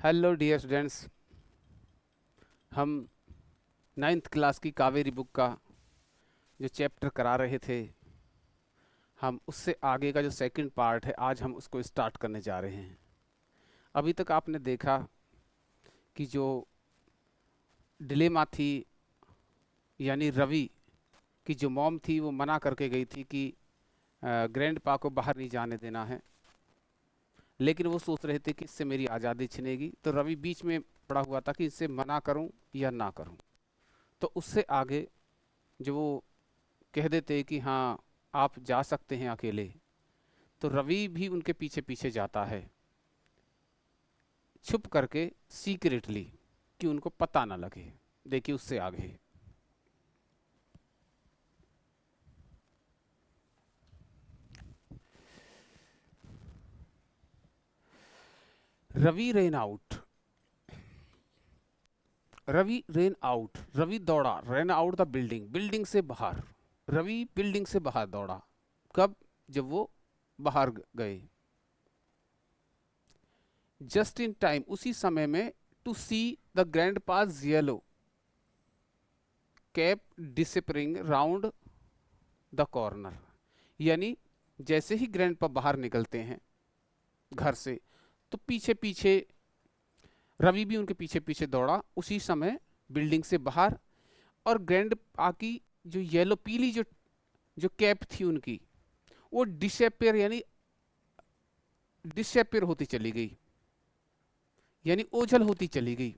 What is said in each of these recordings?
Hello dear students. हम ninth class की Kaveri book का जो चैप्टर करा रहे थे, हम उससे आगे का जो सेकंड पार्ट है आज हम उसको स्टार्ट करने जा रहे हैं। अभी तक आपने देखा कि जो डिलेमा थी, यानी रवि की जो मॉम थी वो मना करके गई थी कि ग्रैंड पा को बाहर नहीं जाने देना है, लेकिन वो सोच रहे थे कि इससे मेरी आज़ादी छिनेगी। तो रवि बीच में पड़ा हुआ था कि इससे मना करूं या ना करूं। तो उससे आगे जो वो कह देते कि हाँ आप जा सकते हैं अकेले, तो रवि भी उनके पीछे पीछे जाता है, छुप करके, सीक्रेटली, कि उनको पता ना लगे। देखिए उससे आगे। Ravi ran out. Ravi ran out, Ravi दौड़ा, ran out the building, building से बाहर। रवि बिल्डिंग से बाहर दौड़ा। कब? जब वो बाहर गए। जस्ट इन टाइम, उसी समय में, to see the grand pass yellow cap disappearing round the corner. यानी जैसे ही ग्रैंडपा बाहर निकलते हैं घर से, तो पीछे पीछे रवि भी उनके पीछे पीछे दौड़ा उसी समय बिल्डिंग से बाहर। और ग्रैंडपा की जो येलो पीली जो जो कैप थी उनकी, वो डिसअपियर यानी डिसअपियर होती चली गई, यानी ओझल होती चली गई।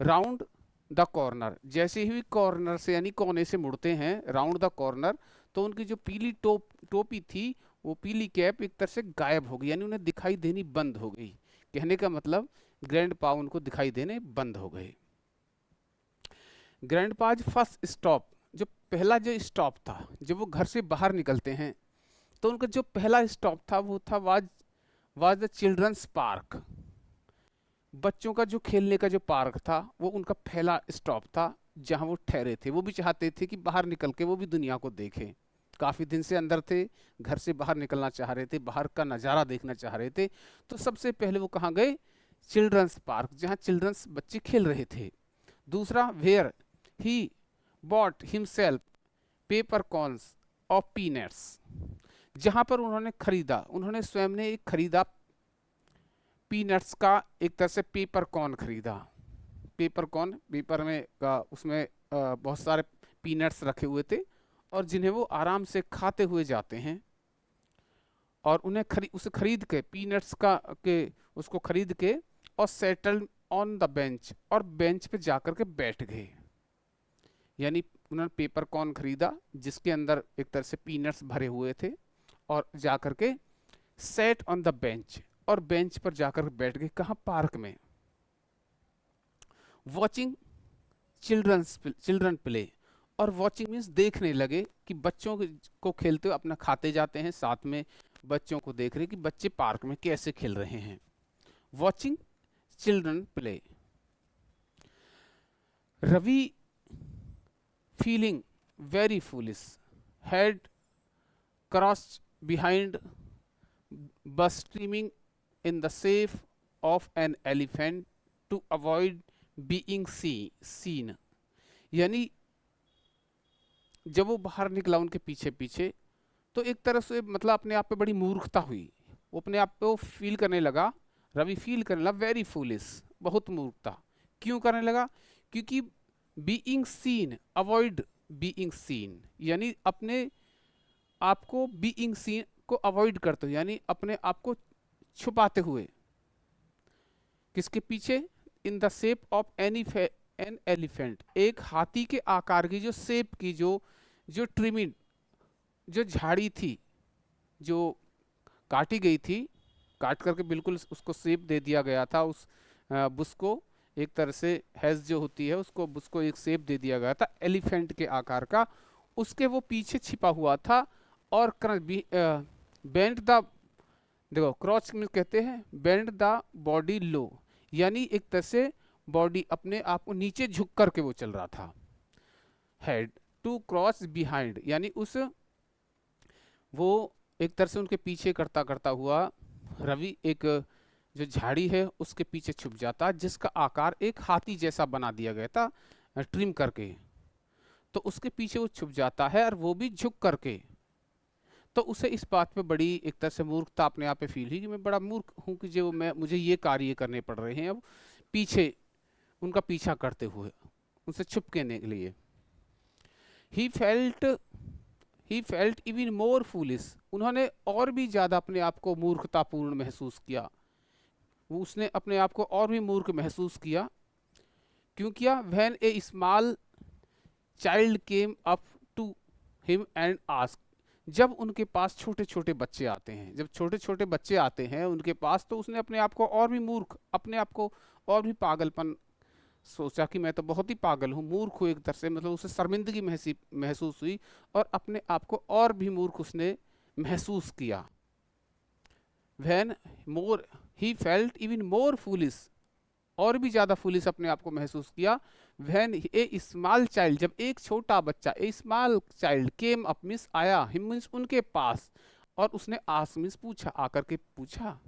राउंड द कॉर्नर, जैसे ही कॉर्नर से यानी कोने से मुड़ते हैं, राउंड द कॉर्नर, तो उनकी जो पीली टोपी थी, वो पीली कैप एक तरह से गायब हो गई, यानी उन्हें दिखाई देनी बंद हो गई। कहने का मतलब ग्रैंड पा उनको दिखाई देने बंद हो गए। ग्रैंड पाज फर्स्ट स्टॉप, जो पहला जो स्टॉप था जब वो घर से बाहर निकलते हैं, तो उनका जो पहला स्टॉप था वो था वाज द चिल्ड्रंस पार्क। बच्चों का जो खेलने का जो पार्क था वो उनका पहला स्टॉप था जहां वो ठहरे थे। वो भी चाहते थे कि बाहर निकल के वो भी दुनिया को देखें। काफ़ी दिन से अंदर थे, घर से बाहर निकलना चाह रहे थे, बाहर का नज़ारा देखना चाह रहे थे। तो सबसे पहले वो कहाँ गए? चिल्ड्रंस पार्क, जहाँ चिल्ड्रंस बच्चे खेल रहे थे। दूसरा, where he bought himself paper cones of peanuts, जहाँ पर उन्होंने खरीदा, उन्होंने स्वयं ने एक खरीदा पीनट्स का, एक तरह से पेपर कॉर्न खरीदा। पेपर कॉर्न, पेपर में उसमें बहुत सारे पीनट्स रखे हुए थे, और जिन्हें वो आराम से खाते हुए जाते हैं। और उन्हें उसे खरीद के, पीनट्स का के उसको खरीद के, और सेटल ऑन द बेंच, और बेंच पे जाकर के बैठ गए। यानी उन्होंने पेपर कॉर्न खरीदा जिसके अंदर एक तरह से पीनट्स भरे हुए थे, और जाकर के सेट ऑन द बेंच, और बेंच पर जाकर बैठ गए। कहाँ? पार्क में। वॉचिंग चिल्ड्रन प्ले, और वॉचिंग मीन्स देखने लगे कि बच्चों को खेलते हुए अपना खाते जाते हैं, साथ में बच्चों को देख रहे कि बच्चे पार्क में कैसे खेल रहे हैं। Watching children play. Ravi feeling very foolish had crossed behind bush streaming in the shape of an elephant to avoid being seen। यानी जब वो बाहर निकला उनके पीछे पीछे, तो एक तरह से मतलब अपने आप पे बड़ी मूर्खता हुई। वो अपने आप पे वो फील करने लगा, रवि फील करने लगा वेरी फूलिश, बहुत मूर्खता। क्यों करने लगा? क्योंकि being seen, avoid being seen, यानी अपने आप को बीइंग सीन को अवॉइड करते हुए, यानी अपने आप को छुपाते हुए। किसके पीछे? In the shape of an elephant, एक हाथी के आकार की जो शेप की जो जो ट्रिमिंग, जो झाड़ी थी, जो काटी गई थी, काट करके बिल्कुल उसको शेप दे दिया गया था। उस बुश को, एक तरह से हैज जो होती है उसको, बुश को एक शेप दे दिया गया था एलिफेंट के आकार का, उसके वो पीछे छिपा हुआ था। और बेंट द, देखो क्रॉच में कहते हैं बेंड द बॉडी लो, यानी एक तरह से बॉडी अपने आप को नीचे झुक करके वो चल रहा था। हेड टू क्रॉस बिहाइंड, यानी उस वो एक तरह से उनके पीछे करता करता हुआ रवि एक जो झाड़ी है उसके पीछे छुप जाता, जिसका आकार एक हाथी जैसा बना दिया गया था ट्रिम करके, तो उसके पीछे वो छुप जाता है और वो भी झुक करके। तो उसे इस बात पे बड़ी एक तरह से मूर्खता अपने आप पे फील हुई कि मैं बड़ा मूर्ख हूँ कि जो मैं मुझे ये कार्य करने पड़ रहे हैं अब पीछे उनका पीछा करते हुए उनसे छुपने के लिए। He felt he felt even more foolish, उन्होंने और भी ज़्यादा अपने आप को मूर्खतापूर्ण महसूस किया, वो उसने अपने आप को और भी मूर्ख महसूस किया। क्यों किया? When a small child came up to him and ask, जब उनके पास छोटे छोटे बच्चे आते हैं, जब छोटे छोटे बच्चे आते हैं उनके पास, तो उसने अपने आप को और भी मूर्ख, अपने आप को और भी पागलपन सोचा कि मैं तो बहुत ही पागल हूँ, मूर्ख हूँ एक तरह से, मतलब उसे शर्मिंदगी महसूस हुई और अपने आप को और भी मूर्ख उसने महसूस किया। When more he felt even more foolish, और भी ज्यादा फूलिश अपने आप को महसूस किया। व्हेन ए स्मॉल चाइल्ड, जब एक छोटा बच्चा, a small child came up means आया, हिम मीन्स उनके पास, और उसने आस्क मीन्स पूछा, आकर के पूछा,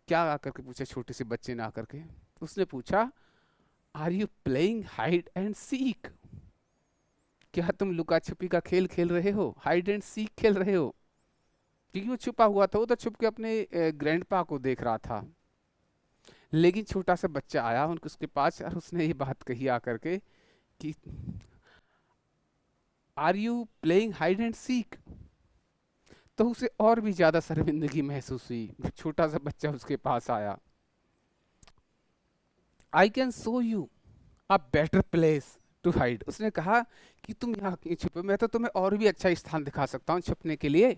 क्या आकर के पूछा? छोटे से बच्चे ने आकर के उसने पूछा, are you playing hide and seek, क्या तुम लुका छुपी का खेल खेल रहे हो, हाइड एंड सीक खेल रहे हो? क्योंकि वो छुपा हुआ था, वो तो छुप के अपने ग्रैंडपा को देख रहा था, लेकिन छोटा सा बच्चा आया उनके उसके पास और उसने ये बात कही आकर के कि are you playing hide and seek, तो उसे और भी ज्यादा शर्मिंदगी महसूस हुई जब छोटा सा बच्चा उसके पास आया। I can show you a better place to hide, उसने कहा कि तुम यहाँ क्यों छुपे, मैं तो तुम्हें और भी अच्छा स्थान दिखा सकता हूँ छुपने के लिए।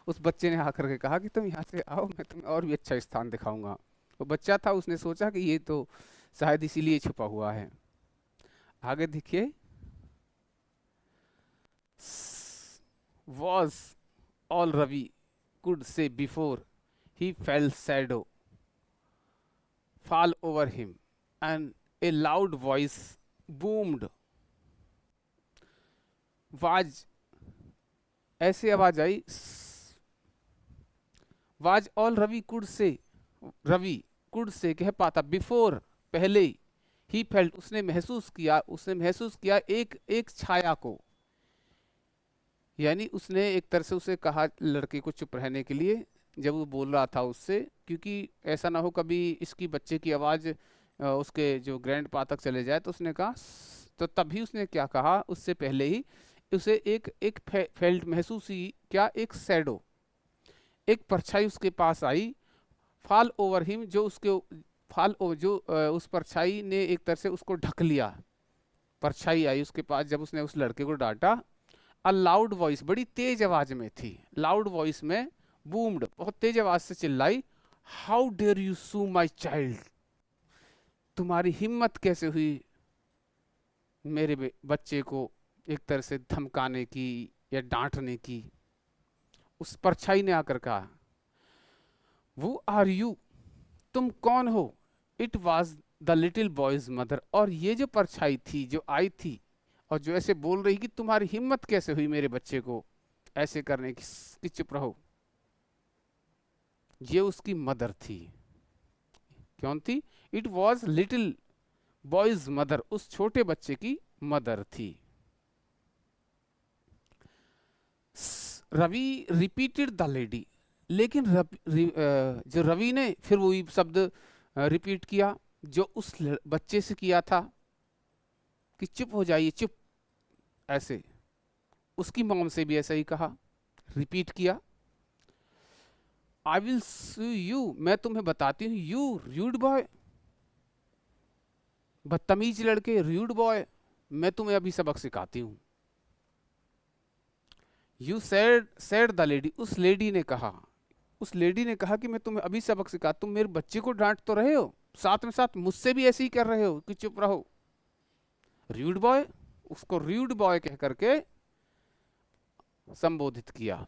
उस बच्चे ने आकर के कहा कि तुम यहाँ से आओ, मैं तुम्हें और भी अच्छा स्थान दिखाऊंगा। वो बच्चा था, उसने सोचा कि ये तो शायद इसीलिए छुपा हुआ है। आगे देखिए, was all Ravi could say before he felt shadow fall over him and a loud voice boomed, was, ऐसे आवाज आई, was all Ravi could say, Ravi could say कह पाता, बिफोर पहले, ही फेल्ट उसने महसूस किया एक एक छाया को, यानी उसने एक तरह से उसे कहा लड़के को चुप रहने के लिए जब वो बोल रहा था उससे, क्योंकि ऐसा ना हो कभी इसकी बच्चे की आवाज उसके जो ग्रैंड पा तक चले जाए, तो उसने कहा, तो तभी उसने क्या कहा, उससे पहले ही उसे एक एक फेल्ट महसूस हुई, क्या? एक शैडो, एक परछाई उसके पास आई, फॉल ओवर हिम, जो उसके फॉल ओवर, जो उस परछाई ने एक तरह से उसको ढक लिया। परछाई आई उसके पास जब उसने उस लड़के को डांटा। अ लाउड वॉइस, बड़ी तेज आवाज में थी, लाउड वॉइस में, बूम्ड, बहुत तेज आवाज से चिल्लाई, how dare you sue my child, तुम्हारी हिम्मत कैसे हुई मेरे बच्चे को एक तरह से धमकाने की या डांटने की। उस परछाई ने आकर कहा, वो आर यू, तुम कौन हो? It was the little boys mother, और ये जो परछाई थी जो आई थी और जो ऐसे बोल रही कि तुम्हारी हिम्मत कैसे हुई मेरे बच्चे को ऐसे करने की, कि चुप रहो, ये उसकी मदर थी। कौन थी? It was little boys mother, उस छोटे बच्चे की मदर थी। रवि रिपीटेड द लेडी, लेकिन जो रवि ने फिर वही शब्द रिपीट किया जो उस बच्चे से किया था कि चुप हो जाइए, चुप, ऐसे उसकी मॉम से भी ऐसा ही कहा, रिपीट किया, आई विल सी यू, मैं तुम्हें बताती हूँ, यू र्यूड बॉय, बदतमीज लड़के, र्यूड बॉय, मैं तुम्हें अभी सबक सिखाती हूँ। यू सेड द लेडी, उस लेडी ने कहा, उस लेडी ने कहा कि मैं तुम्हें अभी सबक सिखा, तुम मेरे बच्चे को डांट तो रहे हो, साथ में साथ मुझसे भी ऐसे ही कर रहे हो कि चुप रहो। र्यूड बॉय, उसको र्यूड बॉय कह करके संबोधित किया।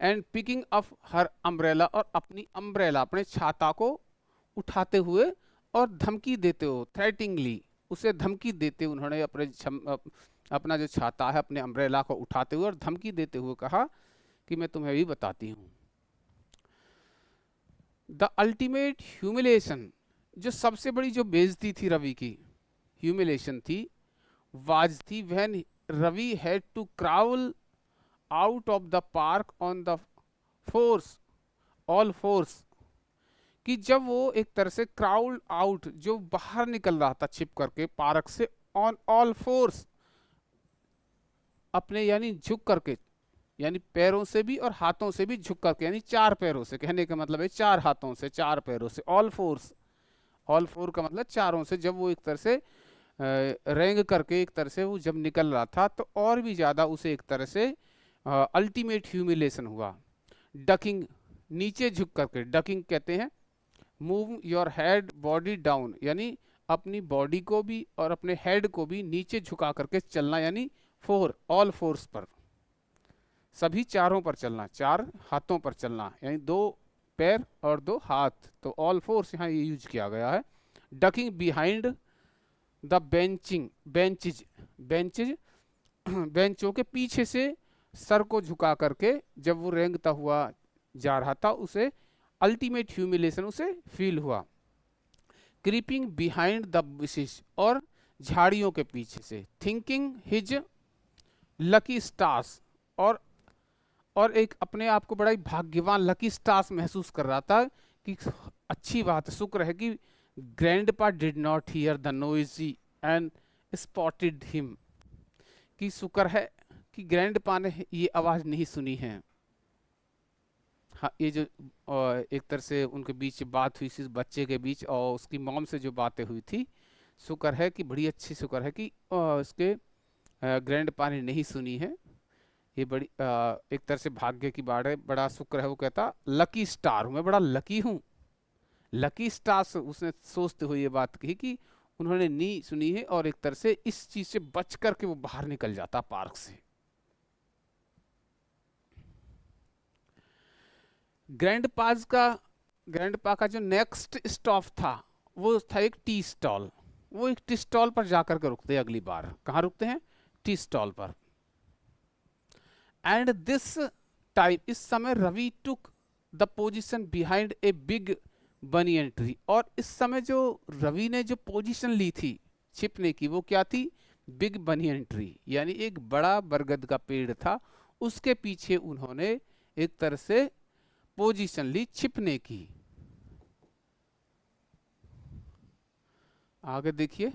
And picking up her umbrella, और अपनी अम्ब्रेला, अपने छाता को उठाते हुए और धमकी देते हो, थ्रेटिंगली, उसे धमकी देते उन्होंने अपना जो छाता है, अपने अम्ब्रेला को उठाते हुए और धमकी देते हुए कहा कि मैं तुम्हें भी बताती हूँ। द अल्टीमेट ह्यूमिलेशन, जो सबसे बड़ी जो बेइज्जती थी रवि की, ह्यूमिलेशन थी, वाज थी when Ravi had to crawl out of the park on the fours, all fours, कि जब वो एक तरह से क्राउल आउट, जो बाहर निकल रहा था छिप करके पार्क से, ऑन ऑल फोर्स, अपने यानी झुक करके, यानी पैरों से भी और हाथों से भी झुक करके, यानी चार पैरों से, कहने का मतलब है चार हाथों से चार पैरों से, ऑल फोर्स, ऑल फोर का मतलब चारों से, जब वो एक तरह से रेंग करके एक तरह से वो जब निकल रहा था, तो और भी ज़्यादा उसे एक तरह से अल्टीमेट ह्यूमिलेशन हुआ। डकिंग, नीचे झुक करके, डकिंग कहते हैं move your head body down, यानी अपनी बॉडी को भी और अपने हेड को भी नीचे झुका करके चलना, यानी फोर, ऑल फोर्स पर, सभी चारों पर चलना, चार हाथों पर चलना, यानी दो पैर और दो हाथ, तो ऑल फोर्स यहाँ ये यूज किया गया है। Ducking behind the benching, benches, benches बेंचों के पीछे से सर को झुका करके जब वो रेंगता हुआ जा रहा था, उसे अल्टीमेट ह्यूमिलेशन उसे फील हुआ। क्रीपिंग बिहाइंड द बुशेस, और झाड़ियों के पीछे से, थिंकिंग हिज लकी स्टार्स, और एक अपने आप को बड़ा ही भाग्यवान, लकी स्टार्स महसूस कर रहा था कि अच्छी बात, शुक्र है कि grandpa did not here the noisy and spotted him, कि शुक्र है कि ग्रैंडपा ने ये आवाज़ नहीं सुनी है। हाँ, ये जो एक तरह से उनके बीच बात हुई इस बच्चे के बीच और उसकी मॉम से जो बातें हुई थी, शुक्र है कि बड़ी अच्छी, शुक्र है कि उसके ग्रैंडपा ने नहीं सुनी है। ये बड़ी एक तरह से भाग्य की बात है, बड़ा शुक्र है। वो कहता लकी स्टार हूँ, मैं बड़ा लकी हूँ, लकी स्टार, उसने सोचते हुए ये बात कही कि उन्होंने नहीं सुनी है, और एक तरह से इस चीज से बच करके वो बाहर निकल जाता पार्क से। ग्रैंडपा का जो नेक्स्ट स्टॉप था वो था एक टी स्टॉल। वो एक टी स्टॉल पर जाकर के रुकते हैं अगली बार। कहाँ रुकते हैं? टी स्टॉल पर। एंड दिस टाइम, इस समय Ravi took the position behind a big banyan tree, और इस समय जो रवि ने जो पोजीशन ली थी छिपने की, वो क्या थी? बिग बनियन ट्री, यानी एक बड़ा बरगद का पेड़ था, उसके पीछे उन्होंने एक तरह से पोजीशन ली छिपने की। आगे देखिए,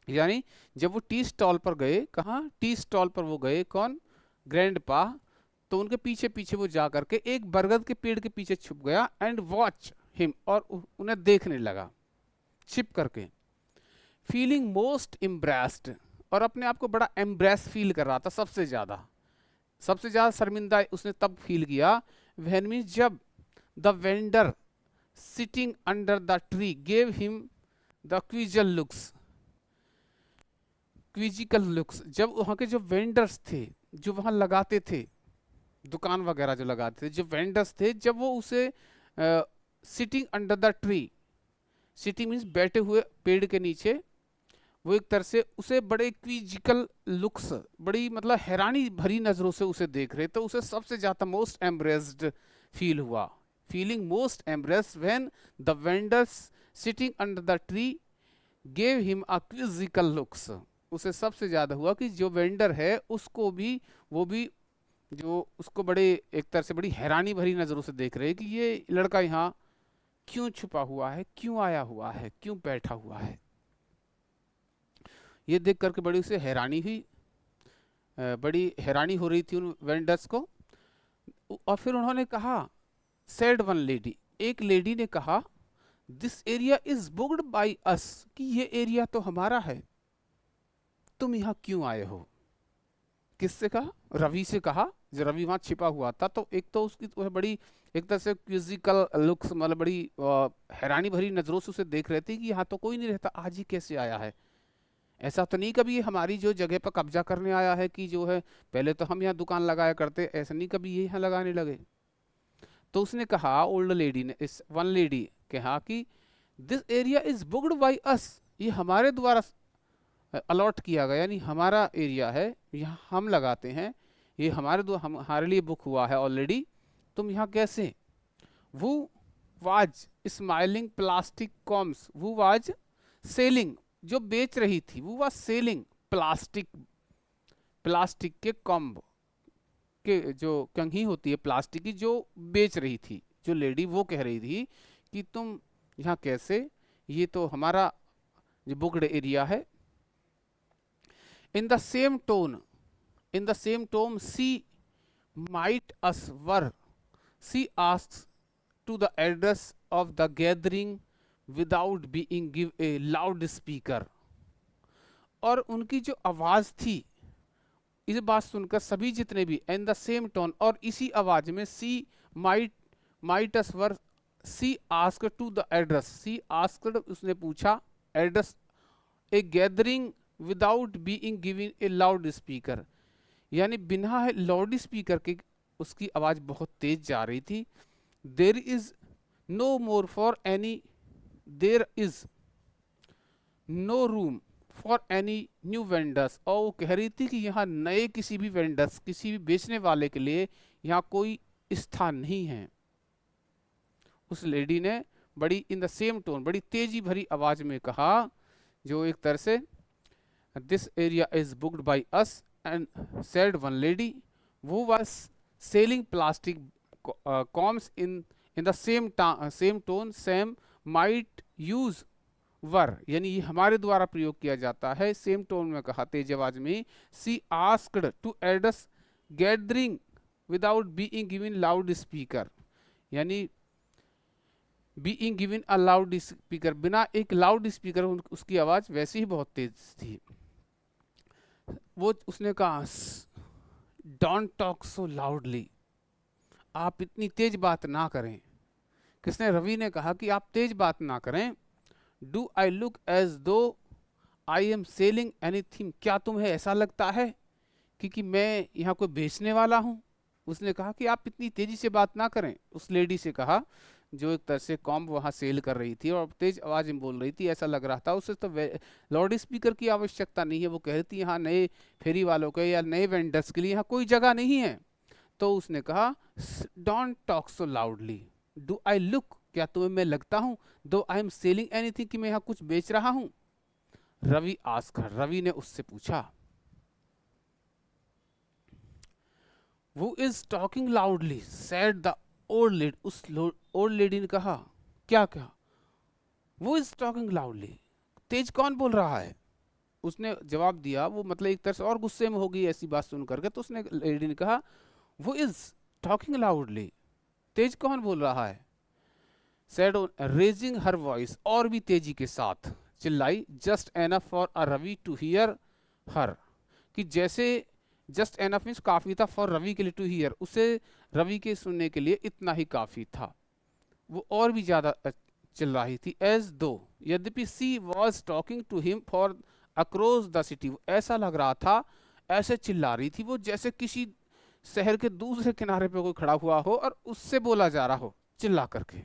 यानी जब वो टी स्टॉल पर गए, कहाँ? टी स्टॉल पर वो गए, कौन? ग्रैंडपा। तो उनके पीछे पीछे वो जा करके एक बरगद के पेड़ के पीछे छुप गया, एंड वॉच हिम, और उन्हें देखने लगा छिप करके। फीलिंग मोस्ट एम्ब्रेस्ड, और अपने आप को बड़ा एम्ब्रेस फील कर रहा था, सबसे ज्यादा शर्मिंदा उसने तब फील किया, व्हेन मींस जब the vendor sitting under the tree gave him the क्विजिकल looks, जब वहाँ के जो वेंडर्स थे, जो वहाँ लगाते थे दुकान वगैरह जो लगाते थे, जो वेंडर्स थे, जब वो उसे sitting under the tree, sitting means बैठे हुए पेड़ के नीचे, वो एक तरह से उसे बड़े क्विजिकल लुक्स, बड़ी मतलब हैरानी भरी नजरों से उसे देख रहे, तो उसे सबसे ज्यादा मोस्ट एम्ब्रेस्ड फील हुआ। Feeling most embraced when the vendors sitting under the tree gave him a क्विजिकल looks, उसे सबसे ज्यादा हुआ कि जो वेंडर है उसको भी, वो भी जो उसको बड़े एक तरह से बड़ी हैरानी भरी नजरों से देख रहे कि ये लड़का यहाँ क्यों छुपा हुआ है, क्यों आया हुआ है, क्यों बैठा हुआ है। ये देख करके बड़ी उसे हैरानी हुई, बड़ी हैरानी हो रही थी उन वेंडर्स को। और फिर उन्होंने कहा, सेड वन लेडी, एक लेडी ने कहा, this area is booked by us, कि ये एरिया तो हमारा है, तुम यहाँ क्यों आए हो? किससे कहा? रवि से कहा। जो रवि वहां छिपा हुआ था, तो एक तो उसकी तो बड़ी एक तरह से क्विजिकल लुक्स, मतलब बड़ी हैरानी भरी नजरों से उसे देख रहे थे कि यहाँ तो कोई नहीं रहता, आज ही कैसे आया है? ऐसा तो नहीं कभी हमारी जो जगह पर कब्जा करने आया है, कि जो है पहले तो हम यहाँ दुकान लगाया करते, ऐसा नहीं कभी ये यहाँ लगाने लगे। तो उसने कहा, ओल्ड लेडी ने, इस वन लेडी कहा कि this area is booked by us, ये हमारे द्वारा अलॉट किया गया, यानी हमारा एरिया है, यहाँ हम लगाते हैं, ये हमारे लिए बुक हुआ है ऑलरेडी, तुम यहाँ कैसे? who was smiling plastic combs, who was selling, जो बेच रही थी, who was selling plastic, plastic के कॉम्ब के जो कंघी होती है प्लास्टिक की, जो बेच रही थी, जो लेडी वो कह रही थी कि तुम यहाँ कैसे, ये तो हमारा जो बुक्ड एरिया है। In the same tone, in the same tone she might us were, she asks to the address of the gathering without being give a loudspeaker। और उनकी जो आवाज थी, इस बात सुनकर सभी जितने भी, इन द सेम टोन, और इसी आवाज में, she might as well, she asked to the address, she asked उसने पूछा, address a gathering without being given a loud speaker, यानी बिना लाउड स्पीकर के उसकी आवाज बहुत तेज जा रही थी। There is no more for any, there is no room for any new vendors, और वो कह रही थी कि यहाँ नए किसी भी वेंडर्स, किसी भी बेचने वाले के लिए यहाँ कोई स्थान नहीं है। उस लेडी ने बड़ी इन द सेम टोन, बड़ी तेजी भरी आवाज में कहा, जो एक तरह से, this area is booked by us and said one lady who was selling plastic combs in the same tone Sam might use were, यानी ये हमारे द्वारा प्रयोग किया जाता है, सेम टोन में कहा, तेज आवाज में। She asked to address gathering without being given loud speaker, यानी being given a loud speaker, बिना एक लाउड स्पीकर उसकी आवाज वैसे ही बहुत तेज थी। वो उसने कहा, डोंट टॉक सो लाउडली, आप इतनी तेज बात ना करें। किसने? रवि ने कहा कि आप तेज बात ना करें। डू आई लुक एज दो आई एम सेलिंग एनीथिंग, क्या तुम्हें ऐसा लगता है कि मैं यहाँ कोई बेचने वाला हूँ? उसने कहा कि आप इतनी तेजी से बात ना करें। उस लेडी से कहा, जो एक तरह से कॉम्ब वहाँ सेल कर रही थी और तेज आवाज में बोल रही थी, ऐसा लग रहा था उसे तो लाउड स्पीकर की आवश्यकता नहीं है। वो कह रही थी यहाँ नए फेरी वालों के या नए वेंडर्स के लिए यहाँ कोई जगह नहीं है। तो उसने कहा, don't talk so loudly, do I look, क्या तुम्हें मैं लगता हूँ, दो आई एम सेलिंग एनीथिंग, कि मैं यहाँ कुछ बेच रहा हूँ। रवि आस्क्ड, रवि ने उससे पूछा, वो is talking loudly said the old lady, उस ओल्ड लेडी ने कहा, क्या कहा? वो इज टॉकिंग लाउडली, तेज कौन बोल रहा है? उसने जवाब दिया, वो मतलब एक तरह से और गुस्से में हो गई ऐसी बात सुन करके। तो उसने, लेडी ने कहा, वो इज टॉकिंग लाउडली, तेज कौन बोल रहा है? सेड रेजिंग हर वॉइस, और भी तेजी के साथ चिल्लाई, just enough for a Ravi to hear her, कि जैसे जस्ट एनफ मीन्स काफी था, फॉर रवि के लिए टू हियर, उसे रवि के सुनने के लिए इतना ही काफी था। वो और भी ज्यादा चिल्ला रही थी। एज दो, यद्यपि she was talking to him for across the city, ऐसा लग रहा था, ऐसे चिल्ला रही थी वो जैसे किसी शहर के दूसरे किनारे पे कोई खड़ा हुआ हो और उससे बोला जा रहा हो चिल्ला करके।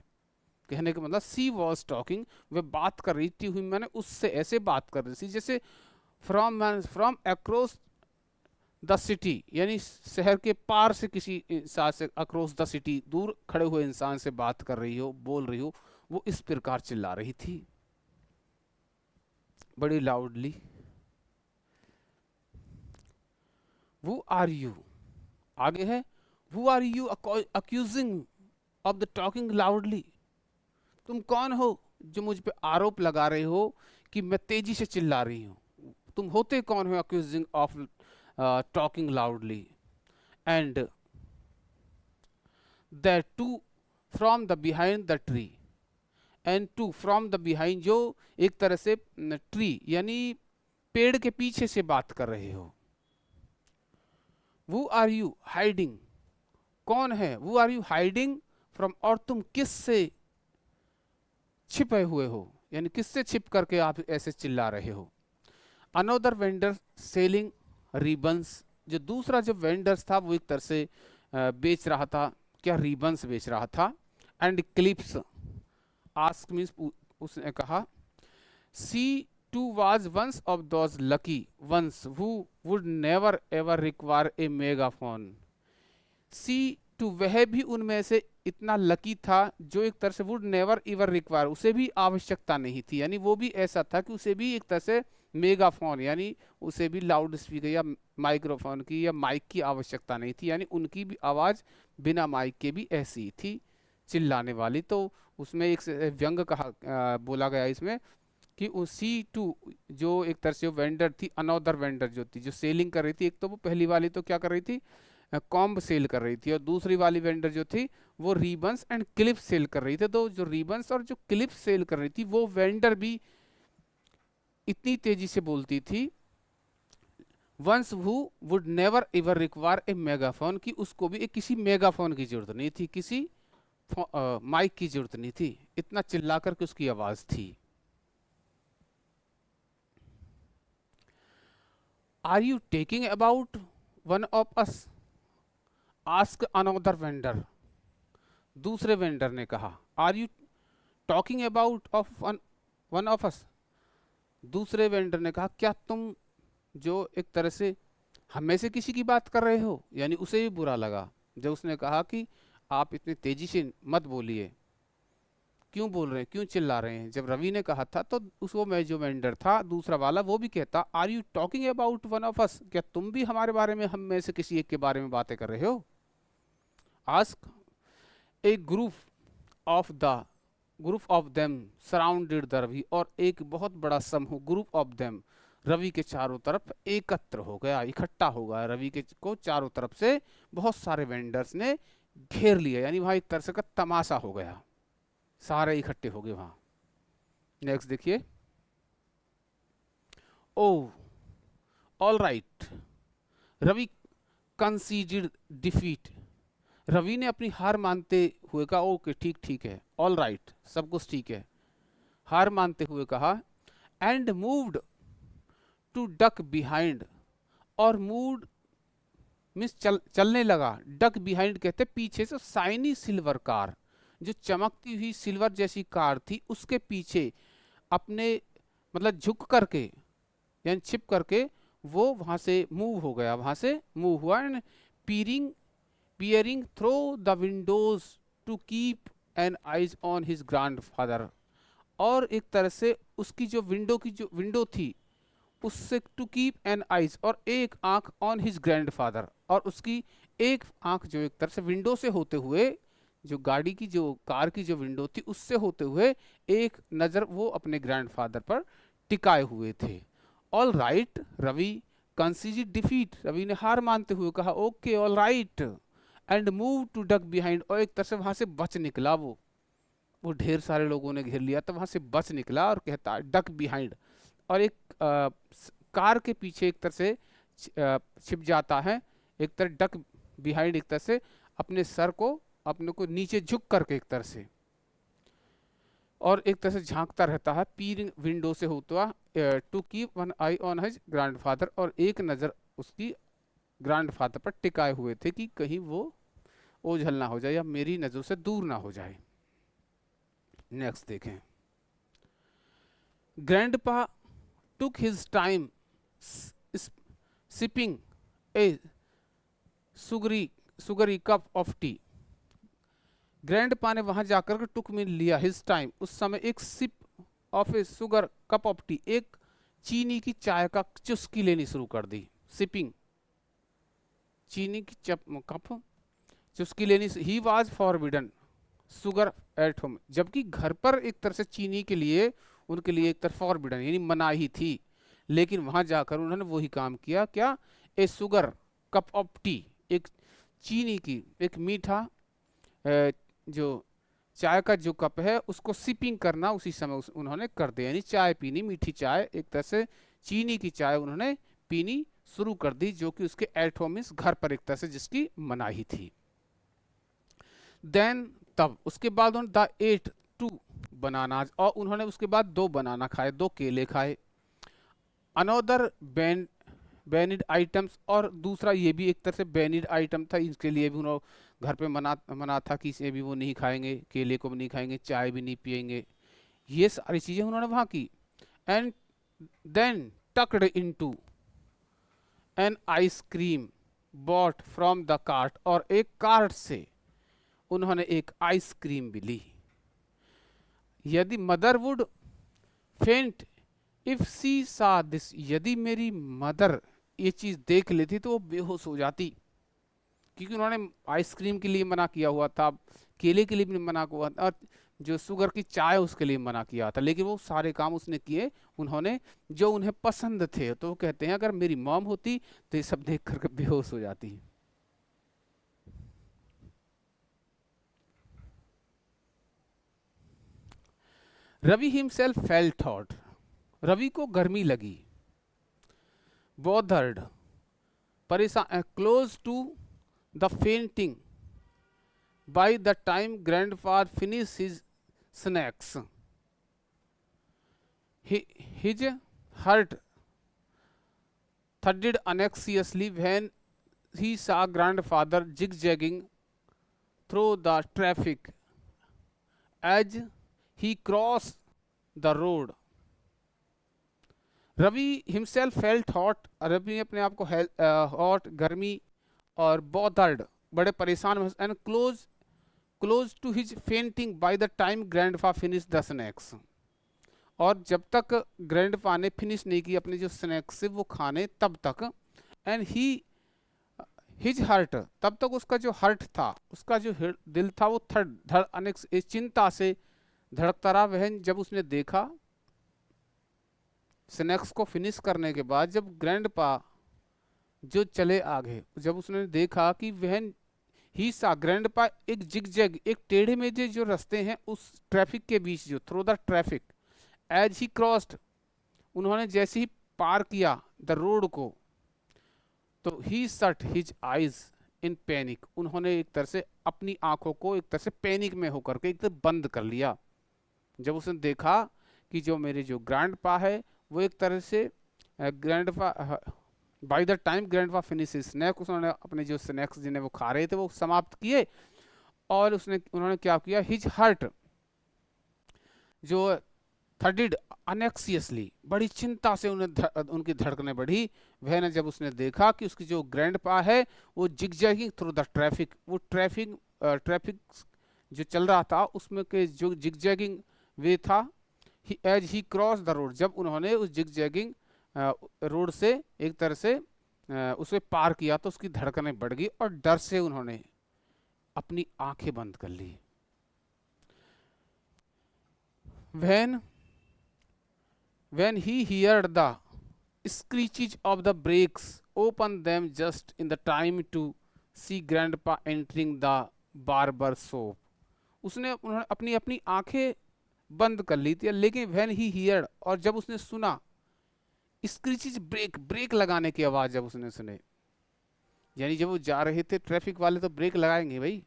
कहने का मतलब, सी वॉज टॉकिंग, वे बात कर रही थी, मैंने उससे ऐसे बात कर रही थी जैसे फ्रॉम अक्रॉस द सिटी, यानी शहर के पार से किसी इंसान से, अक्रॉस द सिटी, दूर खड़े हुए इंसान से बात कर रही हो, बोल रही हो, वो इस प्रकार चिल्ला रही थी बड़ी लाउडली। वो आर यू, आगे है, वो are you accusing of the talking loudly, तुम कौन हो जो मुझ पे आरोप लगा रहे हो कि मैं तेजी से चिल्ला रही हूँ? तुम होते कौन हो accusing of talking loudly? And that too from the behind the tree, and two from the behind, जो एक तरह से ट्री यानी पेड़ के पीछे से बात कर रहे हो। Who are you hiding, कौन है? Who are you hiding from, और तुम किस से छिपे हुए हो, यानी किससे छिप करके आप ऐसे चिल्ला रहे हो। Another vendor selling रिबन्स, जो दूसरा जो वेंडर्स था वो एक तरह से बेच रहा था, क्या? रिबन्स बेच रहा था। एंड क्लिप्स, आस्क मीन्स उसने कहा, she too was once of those lucky ones who would never ever require a megaphone, she too, वह भी उनमें से इतना लकी था जो एक तरह से वुड नेवर इवर रिक्वायर, उसे भी आवश्यकता नहीं थी, यानी वो भी ऐसा था कि उसे भी एक तरह से मेगाफोन यानी उसे भी लाउड स्पीकर या माइक्रोफोन की या माइक की आवश्यकता नहीं थी, यानी उनकी भी आवाज़ बिना माइक के भी ऐसी ही थी, चिल्लाने वाली। तो उसमें एक व्यंग कहा बोला गया इसमें कि उसी टू जो एक तरह से वेंडर थी, अनदर वेंडर जो थी जो सेलिंग कर रही थी, एक तो वो पहली वाली तो क्या कर रही थी, कॉम्ब सेल कर रही थी, और दूसरी वाली वेंडर जो थी वो रिबन्स एंड क्लिप्स सेल कर रही थी। तो जो रिबन्स और जो क्लिप्स सेल कर रही थी वो वेंडर भी इतनी तेजी से बोलती थी, once who would never ever require a megaphone, की उसको भी एक किसी मेगाफोन की जरूरत नहीं थी, किसी माइक की जरूरत नहीं थी, इतना चिल्ला कर के उसकी आवाज थी। Are you taking about one of us, ask another vendor, दूसरे वेंडर ने कहा। Are you talking about of one of us, दूसरे वेंडर ने कहा क्या तुम जो एक तरह से हम में से किसी की बात कर रहे हो, यानी उसे भी बुरा लगा जब उसने कहा कि आप इतनी तेजी से मत बोलिए, क्यों बोल रहे हैं, क्यों चिल्ला रहे हैं। जब रवि ने कहा था तो उस वो मैं जो वेंडर था दूसरा वाला वो भी कहता are you talking about one of us, क्या तुम भी हमारे बारे में, हम में से किसी एक के बारे में बातें कर रहे हो। Ask a group of them surrounded the Ravi, और एक बहुत बड़ा समूह ग्रुप ऑफ देम रवि के चारों तरफ एकत्र हो गया, इकट्ठा हो गया, रवि के को चारों तरफ से बहुत सारे वेंडर्स ने घेर लिया, यानी वहां एक तरह से का तमाशा हो गया, सारे इकट्ठे हो गए वहां। नेक्स्ट देखिए, oh all right Ravi considered defeat, Ravi ने अपनी हार मानते हुए कहा ओके ठीक ठीक है, ऑल राइट सब कुछ ठीक है, हार मानते हुए कहा, and moved to duck behind, और मूड मीन्स चलने लगा, डक बिहाइंड कहते पीछे से, साइनी सिल्वर कार, जो चमकती हुई सिल्वर जैसी कार थी उसके पीछे अपने मतलब झुक करके यानी छिप करके वो वहां से मूव हो गया, वहां से मूव हुआ, and पीरिंग peering through the windows to keep an eyes on his grandfather, और एक तरह से उसकी जो विंडो थी उससे टू कीप एन आइज, और एक आंख ऑन हिज ग्रैंडफादर, और उसकी एक आंख जो एक तरह से विंडो से होते हुए, जो गाड़ी की जो कार की जो विंडो थी उससे होते हुए एक नज़र वो अपने ग्रैंडफादर पर टिकाए हुए थे। All right Ravi considered defeat, Ravi ने हार मानते हुए कहा okay all right, and move to duck behind, और एक तरह से वहां से बच निकला, वो ढेर सारे लोगों ने घेर लिया तो वहां से बच निकला, और कहता डक बिहाइंड, और एक कार के पीछे एक तरह से छिप जाता है, एक तरह डक बिहाइंड एक तरह से अपने सर को अपने को नीचे झुक करके एक तरह से, और एक तरह से झांकता रहता है पीरिंग विंडो से होता to keep one eye on his grandfather, और एक नज़र उसकी ग्रैंडफादर पर टिकाए हुए थे कि कहीं वो ओझल ना हो जाए या मेरी नजरों से दूर ना हो जाए। नेक्स्ट देखें, grandpa took his time sipping a sugary cup of tea, grandpa ने वहां जाकर टुक में लिया हिज टाइम, उस समय एक sip of a sugar cup of tea, एक चीनी की चाय का चुस्की लेनी शुरू कर दी, सिपिंग चीनी की कप चुस्की लेनी, he was forbidden sugar at home, जबकि घर पर एक तरह से चीनी के लिए उनके लिए एक तरह फॉरबिडन यानी मनाही थी, लेकिन वहां जाकर उन्होंने वही काम किया, क्या ए सुगर कप ऑफ टी, एक चीनी की एक मीठा जो चाय का जो कप है उसको सिपिंग करना उसी समय उन्होंने कर दिया, यानी चाय पीनी, मीठी चाय, एक तरह से चीनी की चाय उन्होंने पीनी शुरू कर दी, जो कि उसके एट होम घर पर एक तरह से जिसकी मनाही थी। देन तब उसके बाद उन्होंने द एट टू बनानाज, और उन्होंने उसके बाद 2 बनाना खाए, 2 केले खाए, अनोदर बैनिड आइटम्स, और दूसरा ये भी एक तरह से बैनिड आइटम था, इसके लिए भी उन्होंने घर पे मना था कि इसे भी वो नहीं खाएंगे, केले को भी नहीं खाएंगे, चाय भी नहीं पियेंगे, ये सारी चीजें उन्होंने वहां की। And then tucked into an ice cream bought from the cart, और एक कार्ट से उन्होंने एक आइसक्रीम भी ली। यदि मदर वुड फेंट इफ सी सा दिस, यदि मेरी मदर ये चीज देख लेती तो वो बेहोश हो जाती, क्योंकि उन्होंने आइसक्रीम के लिए मना किया हुआ था, केले के लिए भी मना हुआ था, और जो शुगर की चाय उसके लिए मना किया था, लेकिन वो सारे काम उसने किए उन्होंने जो उन्हें पसंद थे। तो वो कहते हैं अगर मेरी मॉम होती तो ये सब देख कर बेहोश हो जाती। Ravi himself felt hot, Ravi को गर्मी लगी। बोथर्ड, परेशान, close to the fainting by the time grandfather finished his snacks. His heart thudded anxiously when he saw grandfather zigzagging through the traffic as he crossed the road. Ravi himself felt hot, Ravi ने अपने आप को hot, गर्मी, और bothered, बड़े परेशान, and close to his fainting by the time grandpa finish the snacks, और जब तक ग्रैंडफा ने फिनिश नहीं की अपने जो स्नैक्स वो खाने तब तक, एंड हिज हर्ट, तब तक उसका जो हर्ट था, उसका जो दिल था वो चिंता से धड़कता रहा। वह जब उसने देखा स्नैक्स को फिनिश करने के बाद जब ग्रैंडपा जो चले आगे, जब उसने देखा कि वह ही सा ग्रैंडपा एक जिगजैग, एक टेढ़े मेढ़े जो रास्ते हैं उस ट्रैफिक के बीच, जो through the traffic, as he crossed, उन्होंने जैसे ही पार किया द रोड को, तो he shut his eyes in panic, उन्होंने एक तरह से अपनी आंखों को एक तरह से पैनिक में होकर के एक तरह बंद कर लिया। जब उसने देखा कि जो मेरे जो ग्रैंडपा है वो एक तरह से grandpa by the time grandpa finish snack, उन्होंने अपने जो स्नैक्स जिन्हें वो खा रहे थे वो समाप्त किए, और उन्होंने क्या किया, हिज हार्ट जो थर्डिड अनेक्सियसली, बड़ी चिंता से उनकी धड़कनें बढ़ी। वह ने जब उसने देखा कि उसकी जो ग्रैंडपा है वो जिगजैगिंग थ्रू द ट्रैफिक, वो ट्रैफिक जो चल रहा था उसमें के जो जिगजैगिंग वे था, as he cross the road, जब उन्होंने उस जिगजैगिंग रोड से एक तरह से उसे पार किया तो उसकी धड़कनें बढ़ गई और डर से उन्होंने अपनी आंखें बंद कर ली। when he heard the screeches of the brakes, opened them just in the time to see grandpa entering the barber shop, उन्होंने अपनी अपनी आंखें बंद कर ली थी, लेकिन when he heard, और जब उसने सुना स्क्रीचेज, ब्रेक लगाने की आवाज जब उसने सुने, यानी जब वो जा रहे थे, ट्रैफिक वाले तो ब्रेक लगाएंगे भाई,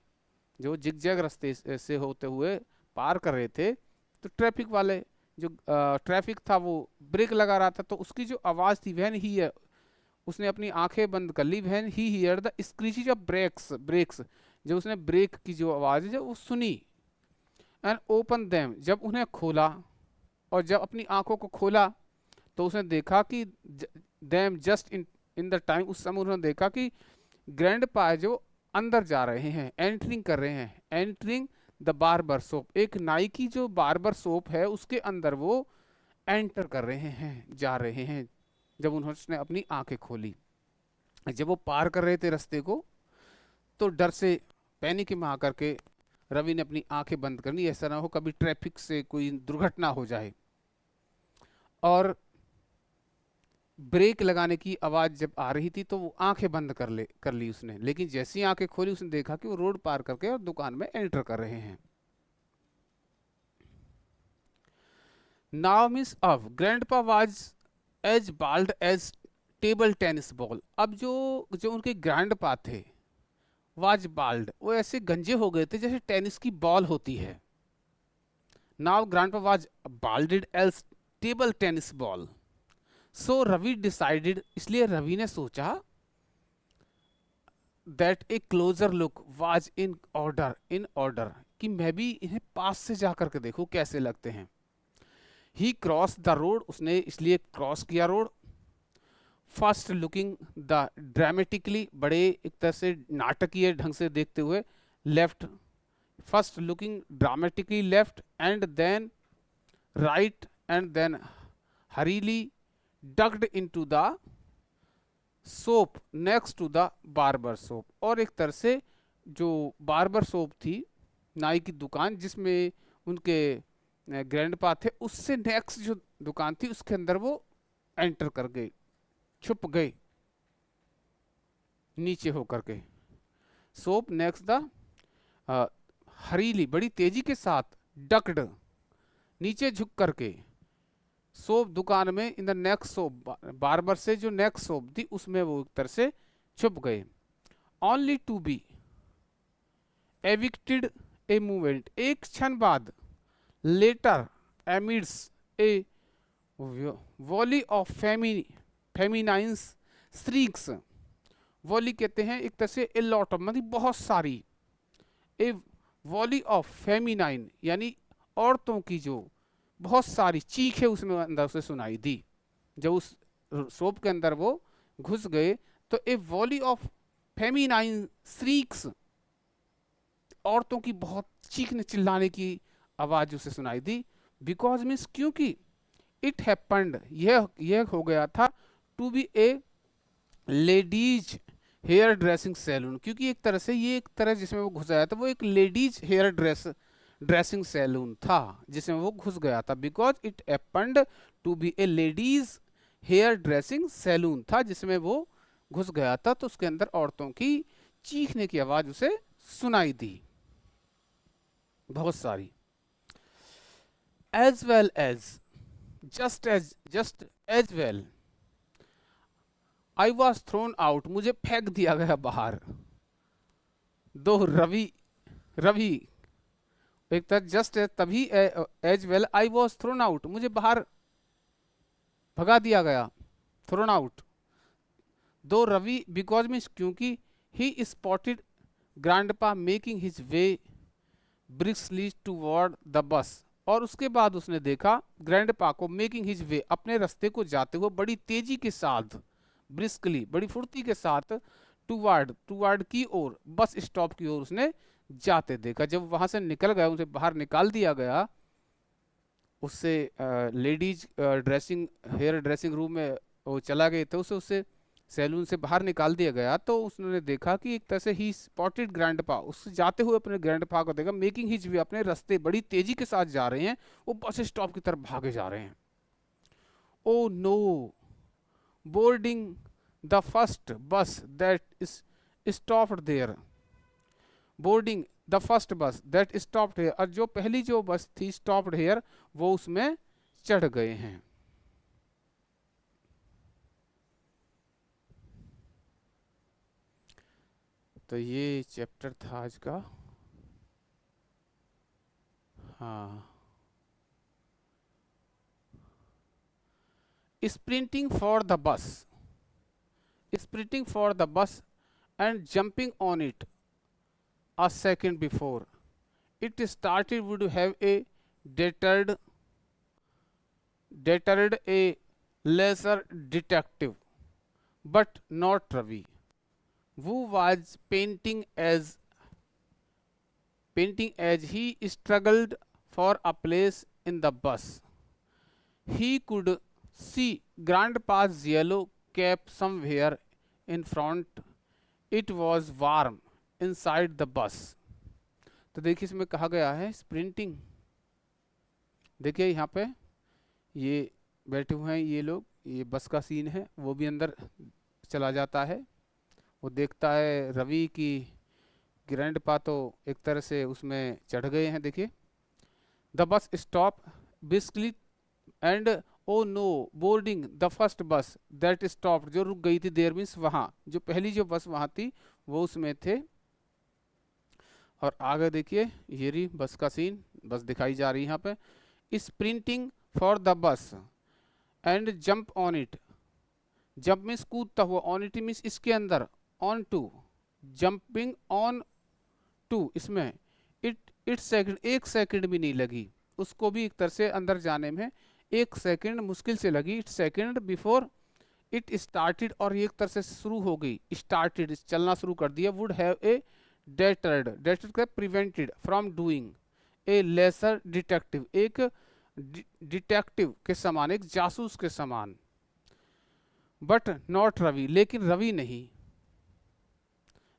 जो जिगजैग रास्ते से होते हुए पार कर रहे थे तो ट्रैफिक वाले जो ट्रैफिक था वो ब्रेक लगा रहा था, तो उसकी जो आवाज थी वह ही है, उसने अपनी आंखें बंद कर ली। वह ही हियर द स्क्रीचेज ऑफ ब्रेक्स, जब उसने ब्रेक की जो आवाज है जब वो सुनी, एंड ओपन देम, जब उन्हें खोला, और जब अपनी आंखों को खोला तो उसने देखा कि them just in the time, उस समय उन्होंने देखा कि ग्रैंडपा जो अंदर जा रहे हैं, एंटरिंग कर रहे हैं, एंटरिंग द बार्बर शॉप, एक नाई की जो बार्बर शॉप है उसके अंदर वो एंटर कर रहे हैं, जा रहे हैं। जब उन्होंने अपनी आंखें खोली, जब वो पार कर रहे थे रास्ते को, तो डर से पैनिक में आकर के रवि ने अपनी आंखें बंद कर ली, ऐसा ना हो कभी ट्रैफिक से कोई दुर्घटना हो जाए। और ब्रेक लगाने की आवाज जब आ रही थी तो वो आंखें बंद कर ली उसने, लेकिन जैसी ही आंखें खोली उसने देखा कि वो रोड पार करके और दुकान में एंटर कर रहे हैं। Now miss of grandpa was as bald as table tennis ball, अब जो उनके ग्रैंडपा थे वाज बाल्ड, वो ऐसे गंजे हो गए थे जैसे टेनिस की बॉल होती है। Now grandpa was balded as table tennis ball, so Ravi decided, इसलिए रवि ने सोचा that a closer look was in order, कि मैं भी इन्हें पास से जाकर के देखूं कैसे लगते हैं। ही क्रॉस द रोड, उसने इसलिए क्रॉस किया road. First looking the dramatically, बड़े एक तरह से नाटकीय ढंग से देखते हुए, left first looking dramatically left and then right and then hurriedly ducked into the soap next to the barber shop। और एक तरह से जो बार्बर शॉप थी, नाई की दुकान जिसमें उनके ग्रैंडपा थे, उससे नेक्स्ट जो दुकान थी उसके अंदर वो एंटर कर गए, छुप गए नीचे होकर के। सोप नेक्स्ट द हरीली, बड़ी तेजी के साथ, डक्ड, नीचे झुक करके, सोप दुकान में, in the next soap, barber से जो नेक्स्ट सोप थी उसमें वो एक तरह से छुप गए। Only to be evicted a movement, एक क्षण बाद, later amidst a volley of feminines shrieks, volley कहते हैं एक तरह से ए लॉट ऑफ, मतलब बहुत सारी, ए वॉली ऑफ फेमिनाइन यानी औरतों की जो बहुत सारी चीखें उसमें अंदर से सुनाई दी। जब उस शॉप के अंदर वो घुस गए तो a volley of feminine shrieks, औरतों की बहुत चीखने चिल्लाने की आवाज उसे सुनाई दी। बिकॉज मीन्स क्योंकि, इट हैपेंड, यह हो गया था, to be a ladies hair dressing salon, क्योंकि एक तरह से ये एक तरह जिसमें वो घुस आया था वो एक लेडीज हेयर ड्रेसिंग सैलून था जिसमें वो घुस गया था। Because it happened to be a ladies hair dressing salon था जिसमें वो घुस गया था, तो उसके अंदर औरतों की चीखने की आवाज उसे सुनाई दी बहुत सारी। As well as, just as well, I was thrown out, मुझे फेंक दिया गया बाहर। दो रवि एक तरह जस्ट तभी, as well I was thrown out, मुझे बाहर भगा दिया गया, थ्रोन आउट। दो रवि, बिकॉज मीन्स क्योंकि, he spotted grandpa making his way briskly toward the bus, और उसके बाद उसने देखा ग्रैंडपा को मेकिंग हिज वे, अपने रास्ते को जाते हुए बड़ी तेजी के साथ, ब्रिस्कली बड़ी फुर्ती के साथ, टुवर्ड की ओर, बस स्टॉप की ओर उसने जाते देखा। जब वहां से निकल गया, उसे बाहर निकाल दिया गया, उससे लेडीज हेयर ड्रेसिंग रूम में वो चला गए थे, उससे सैलून से बाहर निकाल दिया गया, तो उसने देखा कि एक तरह से ही स्पॉटेड ग्रैंडपा, उससे जाते हुए अपने ग्रैंडपा को देखा, मेकिंग हिज वे, अपने रास्ते बड़ी तेजी के साथ जा रहे हैं, वो बस स्टॉप की तरफ भागे जा रहे हैं। Oh no, boarding the first bus that is stopped there, boarding the first bus that stopped here, और जो पहली जो बस थी स्टॉप्ड हेयर, वो उसमें चढ़ गए हैं। तो ये चैप्टर था आज का। हाँ, स्प्रिंटिंग फॉर द बस, sprinting for the bus and jumping on it a second before it started would have a deterred a lesser detective, but not Ravi, who was painting as he struggled for a place in the bus. He could see Grandpa's yellow cap somewhere in front. It was warm inside the bus. तो देखिए इसमें कहा गया है sprinting, देखिए यहाँ पे ये बैठे हुए हैं ये लोग, ये बस का सीन है, वो भी अंदर चला जाता है, वो देखता है रवि की ग्रैंडपा तो एक तरह से उसमें चढ़ गए हैं। देखिए, the bus stop basically and oh no boarding the first bus that stop, जो रुक गई थी, देयर मीन्स वहाँ जो पहली जो बस वहाँ थी वो उसमें थे। और आगे देखिए ये रही बस का सीन, बस दिखाई जा रही है यहाँ पे। Sprinting for the bus and jump on it, jump means कूदता हुआ, ऑन इट मीन्स इसके अंदर, onto, jumping onto, इसमें इट सेकंड, एक सेकंड भी नहीं लगी उसको भी एक तरह से अंदर जाने में, एक सेकंड मुश्किल से लगी। It second before it started, और एक तरह से शुरू हो गई, स्टार्टेड चलना शुरू कर दिया। वुड हैव ए डेटर्ड का prevented from doing a laser detective, एक डिटेक्टिव के समान, एक जासूस के समान। बट नॉट रवि, लेकिन रवि नहीं,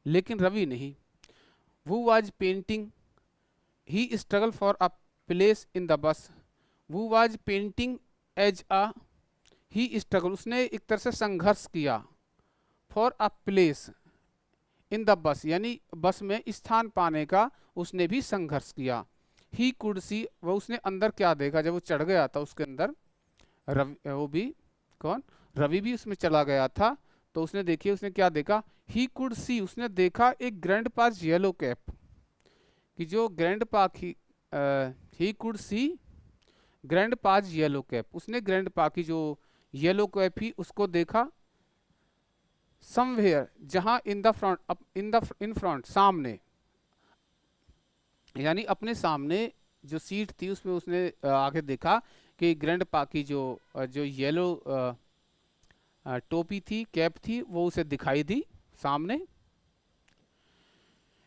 लेकिन रवि नहीं। वो was panting, he struggle for a place in the bus. वो was panting as a, he struggle, उसने एक तरह से संघर्ष किया, for a place in the bus, यानी बस में स्थान पाने का उसने भी संघर्ष किया। ही कुड सी, वो उसने अंदर क्या देखा जब वो चढ़ गया था उसके अंदर, रवि, वो भी कौन, रवि भी उसमें चला गया था, तो उसने देखिए उसने क्या देखा, ही कुड सी, उसने देखा एक ग्रैंड पास येलो कैप, कि जो ग्रैंड पा की, he could see grand pass yellow cap, उसने ग्रैंड पा की जो येलो कैप ही उसको देखा, समवेयर, जहां in the front, in front, सामने, यानी अपने सामने जो सीट थी उसमें उसने आगे देखा कि ग्रैंड पा की जो येलो टोपी थी, कैप थी, वो उसे दिखाई दी सामने।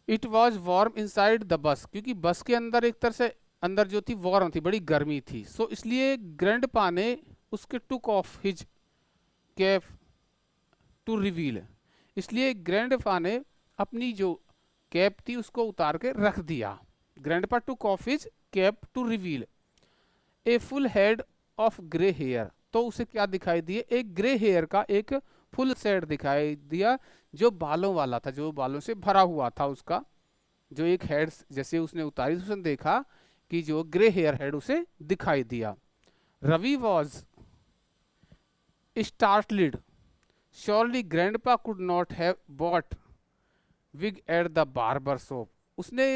It was warm inside the bus, क्योंकि बस के अंदर एक तरह से अंदर जो थी वार्म थी, बड़ी गर्मी थी। सो इसलिए ग्रैंड पा ने उसके took off his cap to reveal, इसलिए ग्रैंड पा ने अपनी जो कैप थी उसको उतार के रख दिया। Grandpa took off his cap to reveal a full head of grey hair, तो उसे क्या दिखाई दिया, एक ग्रे हेयर का एक फुल सेट दिखाई दिया, जो बालों वाला था, जो बालों से भरा हुआ था उसका जो एक हेड, जैसे उसने उतारी उसने देखा कि जो ग्रे हेयर हेड उसे दिखाई दिया। Ravi was startled, surely grandpa could not have bought wig at the barber shop, उसने